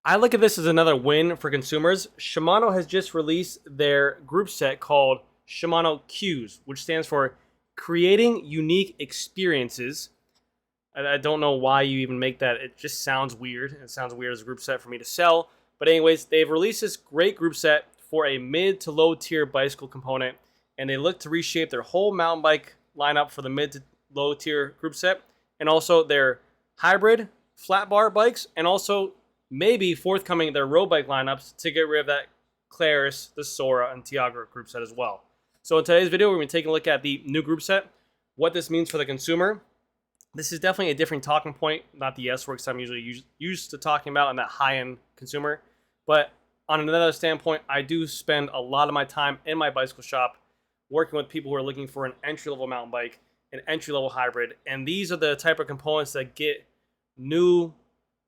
I look at this as another win for consumers. Shimano has just released their group set called Shimano CUES, which stands for Creating Unique Experiences. I don't know why you even make that. It just sounds weird. It sounds weird as a group set for me to sell. But anyways, they've released this great group set for a mid to low tier bicycle component, and they look to reshape their whole mountain bike lineup for the mid to low tier group set, and also their hybrid flat bar bikes, and also maybe forthcoming their road bike lineups to get rid of that Claris, the Sora, and Tiago group set as well. So in today's video, we're going to take a look at the new group set, what this means for the consumer. This is definitely a different talking point, not the S-Works I'm usually used to talking about and that high-end consumer. But on another standpoint, I do spend a lot of my time in my bicycle shop working with people who are looking for an entry-level mountain bike, an entry-level hybrid, and these are the type of components that get new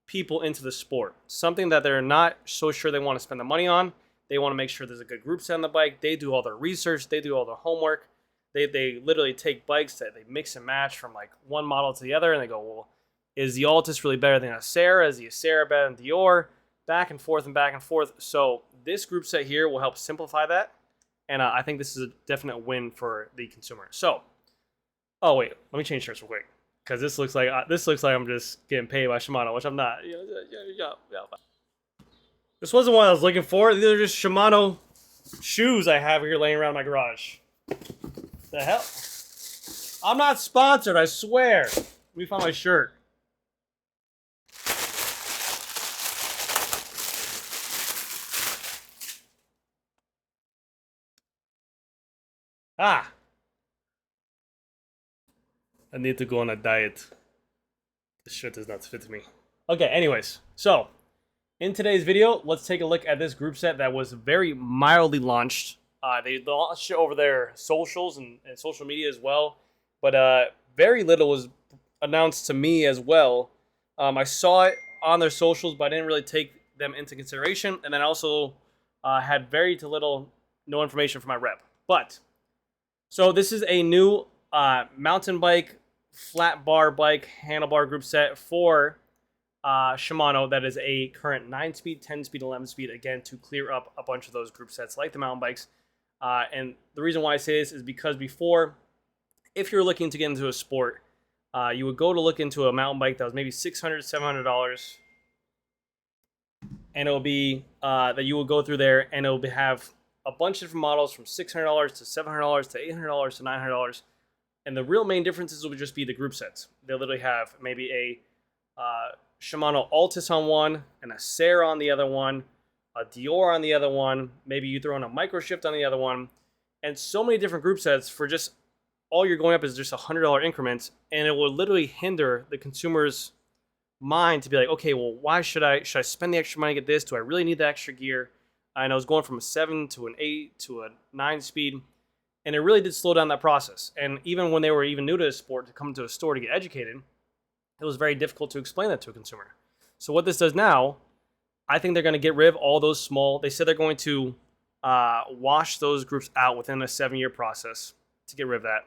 people into the sport. Something that they're not so sure they want to spend the money on. They want to make sure there's a good group set on the bike. They do all their research. They do all their homework. They literally take bikes that they mix and match from like one model to the other, and they go, well, is the Altus really better than a Acera? Is the Acera better than Dior? Back and forth and back and forth. So this group set here will help simplify that, and I think this is a definite win for the consumer. So, oh wait, let me change shirts real quick because this looks like I'm just getting paid by Shimano, which I'm not. Yeah. This wasn't what I was looking for. These are just Shimano shoes I have here laying around my garage. The hell? I'm not sponsored, I swear. Let me find my shirt. Ah! I need to go on a diet. This shirt does not fit me. Okay, anyways. So, in today's video, let's take a look at this group set that was very mildly launched. They launched it over their socials and social media as well, but very little was announced to me as well. I saw it on their socials, but I didn't really take them into consideration, and then I also had very to little, no information from my rep. But, so this is a new mountain bike, flat bar bike, handlebar group set for Shimano that is a current 9-speed, 10-speed, 11-speed, again, to clear up a bunch of those group sets like the mountain bikes. And the reason why I say this is because before, if you're looking to get into a sport, you would go to look into a mountain bike that was maybe $600, $700, and it will be that you will go through there and it will have a bunch of different models from $600 to $700 to $800 to $900. And the real main differences will just be the group sets. They'll literally have maybe a Shimano Altus on one, and a Acera on the other one, a Dior on the other one, maybe you throw in a Microshift on the other one, and so many different group sets for just all you're going up is just $100 increments, and it will literally hinder the consumer's mind to be like, okay, well, why should I spend the extra money to get this? Do I really need the extra gear? And I was going from a 7 to an 8 to a 9 speed, and it really did slow down that process. And even when they were even new to the sport, to come to a store to get educated, it was very difficult to explain that to a consumer. So what this does now, I think they're going to get rid of all those small. They said they're going to wash those groups out within a 7-year process to get rid of that.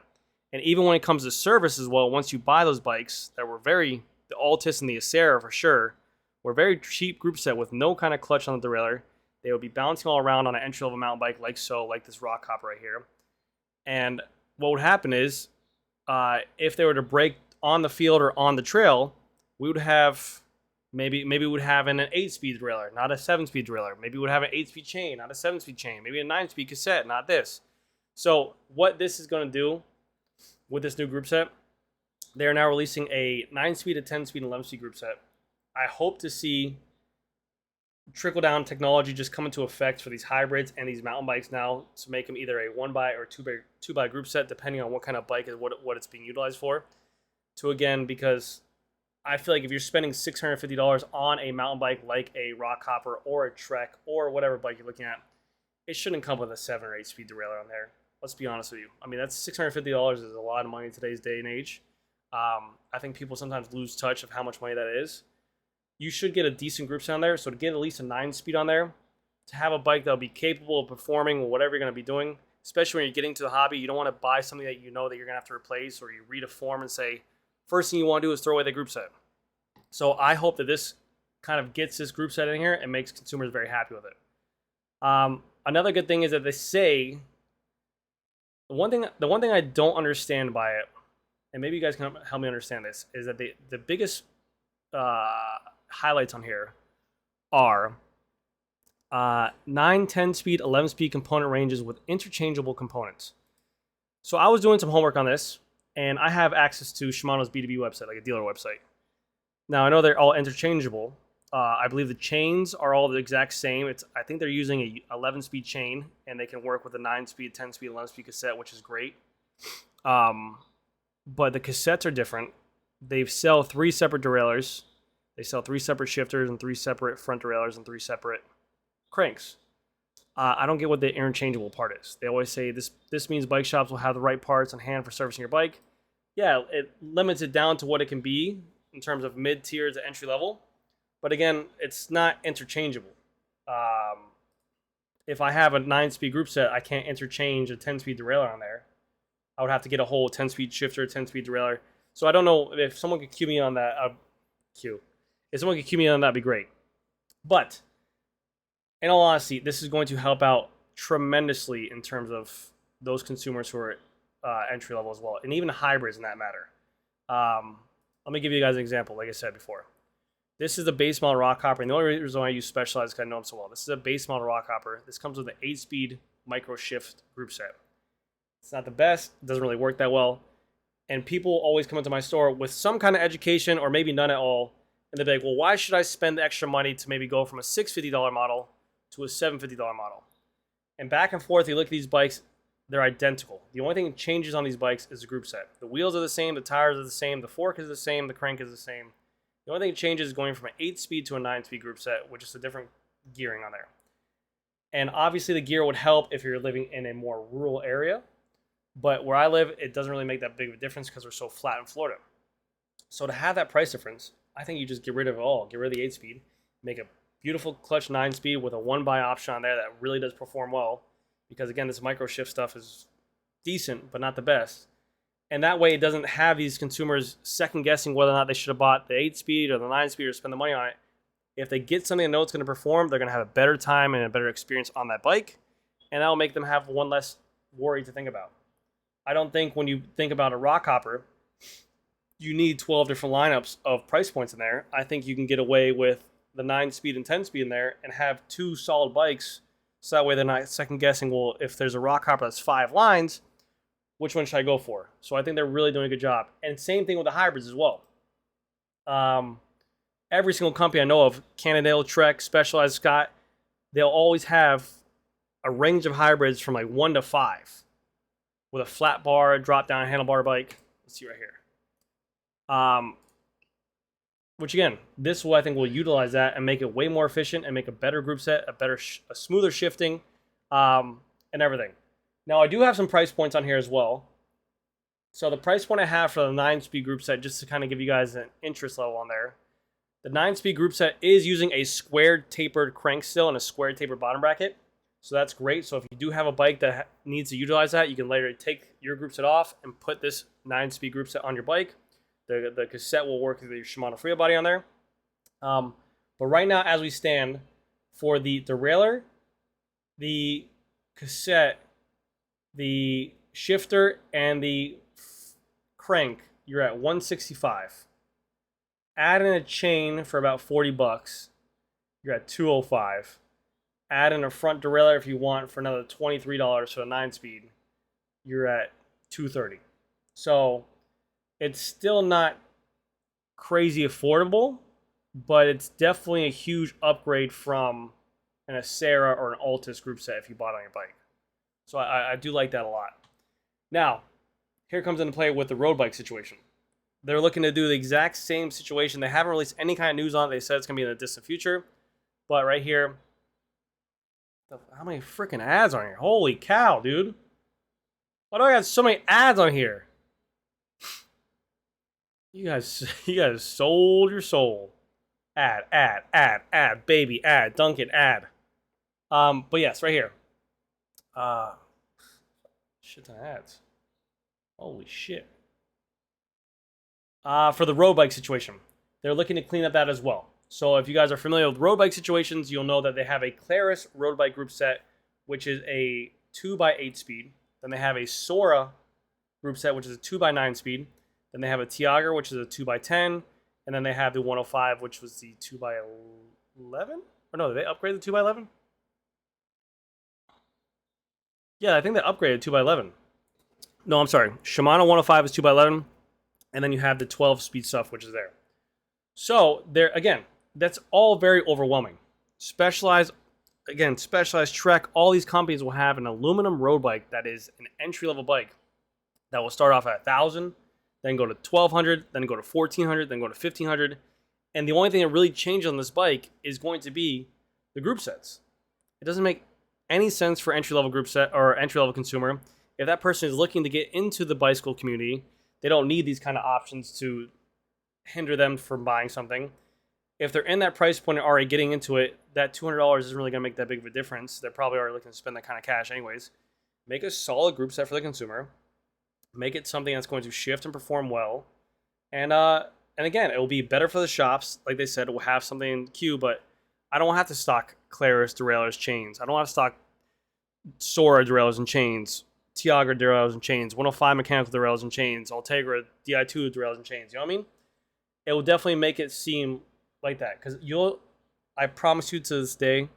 And even when it comes to service as well, once you buy those bikes that were the Altus and the Acera for sure, were very cheap group set with no kind of clutch on the derailleur. They would be bouncing all around on an entry-level mountain bike like this rock hopper right here. And what would happen is, if they were to break on the field or on the trail, we would have maybe we would have an 8-speed derailleur, not a 7-speed derailleur. Maybe we would have an 8-speed chain, not a 7-speed chain. Maybe a 9-speed cassette, not this. So what this is going to do with this new group set, they are now releasing a 9-speed, a 10-speed, and 11-speed group set. I hope to see trickle-down technology just come into effect for these hybrids and these mountain bikes now to make them either a 1x or 2x group set, depending on what kind of bike and what it's being utilized for. To again, because I feel like if you're spending $650 on a mountain bike like a rock hopper or a Trek or whatever bike you're looking at, it shouldn't come with a 7 or 8-speed derailleur on there. Let's be honest with you. I mean, that's $650 is a lot of money in today's day and age. I think people sometimes lose touch of how much money that is. You should get a decent group set on there. So to get at least a 9-speed on there, to have a bike that'll be capable of performing whatever you're going to be doing, especially when you're getting to the hobby, you don't want to buy something that you know that you're going to have to replace, or you read a form and say, first thing you want to do is throw away the group set. So I hope that this kind of gets this group set in here and makes consumers very happy with it. Another good thing is that they say the one thing I don't understand by it, and maybe you guys can help me understand this, is that the biggest highlights on here are 9, 10 speed, 11 speed component ranges with interchangeable components. So I was doing some homework on this, and I have access to Shimano's B2B website, like a dealer website. Now I know they're all interchangeable. I believe the chains are all the exact same. I think they're using a 11-speed chain, and they can work with a 9-speed, 10-speed, 11-speed cassette, which is great. But the cassettes are different. They sell 3 separate derailleurs. They sell 3 separate shifters and 3 separate front derailleurs and 3 separate cranks. I don't get what the interchangeable part is. They always say this means bike shops will have the right parts on hand for servicing your bike. Yeah, it limits it down to what it can be in terms of mid-tier to entry level. But again, it's not interchangeable. If I have a 9-speed group set, I can't interchange a 10-speed derailleur on there. I would have to get a whole 10-speed shifter, 10-speed derailleur. So I don't know if someone could cue me on that. If someone could cue me on that, that'd be great. But in all honesty, this is going to help out tremendously in terms of those consumers who are entry level as well, and even hybrids in that matter. Let me give you guys an example, like I said before. This is a base model rock hopper, and the only reason why I use Specialized is because I know them so well. This is a base model rock hopper. This comes with an 8-speed micro shift group set. It's not the best, it doesn't really work that well, and people always come into my store with some kind of education or maybe none at all, and they're like, well, why should I spend the extra money to maybe go from a $650 model to a $750 model? And back and forth, you look at these bikes, they're identical. The only thing that changes on these bikes is the group set. The wheels are the same, the tires are the same, the fork is the same, the crank is the same. The only thing that changes is going from an 8-speed to a 9-speed group set, which is a different gearing on there. And obviously the gear would help if you're living in a more rural area. But where I live, it doesn't really make that big of a difference because we're so flat in Florida. So to have that price difference, I think you just get rid of it all. Get rid of the 8-speed, make a beautiful clutch 9-speed with a 1-by option on there that really does perform well. Because again, this micro shift stuff is decent, but not the best. And that way it doesn't have these consumers second guessing whether or not they should have bought the 8-speed or the 9-speed or spend the money on it. If they get something they know it's going to perform, they're going to have a better time and a better experience on that bike. And that will make them have one less worry to think about. I don't think when you think about a rock hopper, you need 12 different lineups of price points in there. I think you can get away with the 9-speed and 10-speed in there and have 2 solid bikes. So that way they're not second guessing, well, if there's a rock hopper that's 5 lines, which one should I go for? So I think they're really doing a good job. And same thing with the hybrids as well. Every single company I know of, Cannondale, Trek, Specialized, Scott, they'll always have a range of hybrids from like 1 to 5 with a flat bar, drop down handlebar bike. Let's see right here. Which again, this will, I think, will utilize that and make it way more efficient and make a better group set, a smoother shifting, and everything. Now, I do have some price points on here as well. So the price point I have for the 9-speed group set, just to kind of give you guys an interest level on there, the 9-speed group set is using a squared tapered crank still and a squared tapered bottom bracket. So that's great. So if you do have a bike that needs to utilize that, you can later take your group set off and put this 9-speed group set on your bike. The cassette will work with your Shimano free body on there. But right now, as we stand, for the derailleur, the cassette, the shifter, and the crank, you're at $165. Add in a chain for about $40, you're at $205. Add in a front derailleur if you want for another $23 for the 9-speed, you're at $230. So it's still not crazy affordable, but it's definitely a huge upgrade from an Acera or an Altus group set if you bought on your bike. So I do like that a lot. Now, here comes into play with the road bike situation. They're looking to do the exact same situation. They haven't released any kind of news on it. They said it's going to be in the distant future. But right here, how many freaking ads are here? Holy cow, dude. Why do I got so many ads on here? You guys sold your soul. Ad, baby, ad, Duncan, ad. But yes, right here. Shit ton of ads. Holy shit. For the road bike situation, they're looking to clean up that as well. So if you guys are familiar with road bike situations, you'll know that they have a Claris road bike group set, which is a 2x8 speed. Then they have a Sora group set, which is a 2x9 speed. Then they have a Tiagra, which is a 2x10. And then they have the 105, which was the 2x11? Or no, did they upgrade the 2x11? Yeah, I think they upgraded 2x11. No, I'm sorry. Shimano 105 is 2x11. And then you have the 12 speed stuff, which is there. So, there again, that's all very overwhelming. Specialized Trek, all these companies will have an aluminum road bike that is an entry-level bike that will start off at 1,000, then go to 1,200, then go to 1,400, then go to 1,500. And the only thing that really changes on this bike is going to be the group sets. It doesn't make any sense for entry-level group set or entry-level consumer. If that person is looking to get into the bicycle community, they don't need these kind of options to hinder them from buying something. If they're in that price point and already getting into it, that $200 isn't really going to make that big of a difference. They're probably already looking to spend that kind of cash anyways. Make a solid group set for the consumer. Make it something that's going to shift and perform well. And again, it will be better for the shops. Like they said, it will have something in the queue, but I don't have to stock Claris derailleurs chains. I don't have to stock Sora derailleurs and chains, Tiagra derailleurs and chains, 105 mechanical derailleurs and chains, Ultegra Di2 derailleurs and chains. You know what I mean? It will definitely make it seem like that. Because I promise you to this day,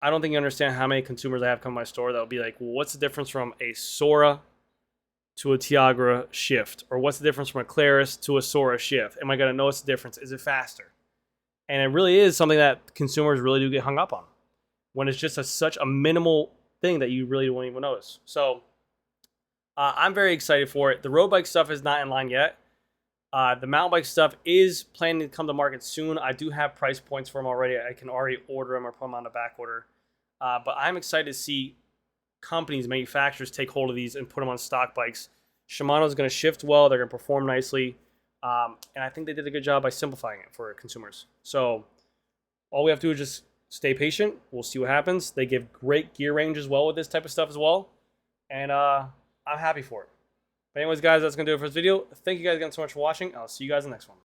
I don't think you understand how many consumers I have come to my store that will be like, well, what's the difference from a Sora to a Tiagra shift? Or what's the difference from a Claris to a Sora shift? Am I going to notice the difference? Is it faster? And it really is something that consumers really do get hung up on. When it's just such a minimal thing that you really won't even notice. So I'm very excited for it. The road bike stuff is not in line yet. The mountain bike stuff is planning to come to market soon. I do have price points for them already. I can already order them or put them on the back order. But I'm excited to see companies, manufacturers take hold of these and put them on stock bikes. Shimano is going to shift well. They're going to perform nicely. And I think they did a good job by simplifying it for consumers. So all we have to do is just stay patient. We'll see what happens. They give great gear range as well with this type of stuff as well. And I'm happy for it. But anyways, guys, that's going to do it for this video. Thank you guys again so much for watching. I'll see you guys in the next one.